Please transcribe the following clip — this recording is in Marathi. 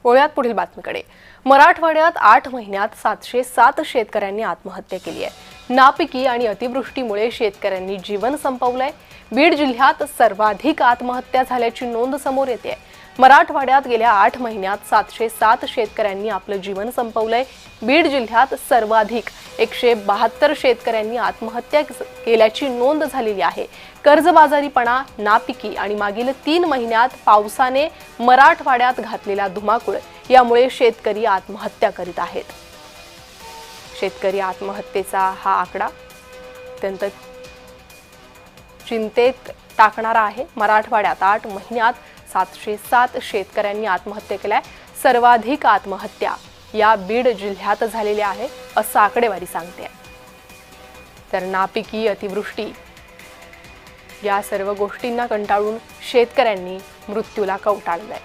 वळूयात पुढील बातमीकडे। मराठवाड्यात 8 महिन्यात 707 शेतकऱ्यांनी आत्महत्या केली आहे। नापिकी आणि अतिवृष्टीमुळे शेतकऱ्यांनी जीवन संपवलंय। बीड जिल्ह्यात सर्वाधिक आत्महत्या झाल्याची नोंद समोर येते। मराठवाड्यात गेल्या 8 महिन्यात 707 शेतकऱ्यांनी आपलं जीवन संपवलंय। बीड जिल्ह्यात सर्वाधिक 172 शेतकऱ्यांनी आत्महत्या केल्याची नोंद झालेली आहे। कर्जबाजारीपणा, नापिकी आणि मागील 3 महिन्यात पावसाने मराठवाड्यात घातलेला धुमाकूळ यामुळे शेतकरी आत्महत्या करीत आहेत। शेतकरी आत्महत्येचा हा आकडा अत्यंत चिंतेत टाकणारा आहे। मराठवाड्यात 8 महिन्यात 707 शेतकऱ्यांनी आत्महत्या केल्या। सर्वाधिक आत्महत्या या बीड जिल्ह्यात झालेल्या आहे असं आकडेवारी सांगते। तर नापिकी, अतिवृष्टी या सर्व गोष्टींना कंटाळून शेतकऱ्यांनी मृत्यूला कवटाळलंय।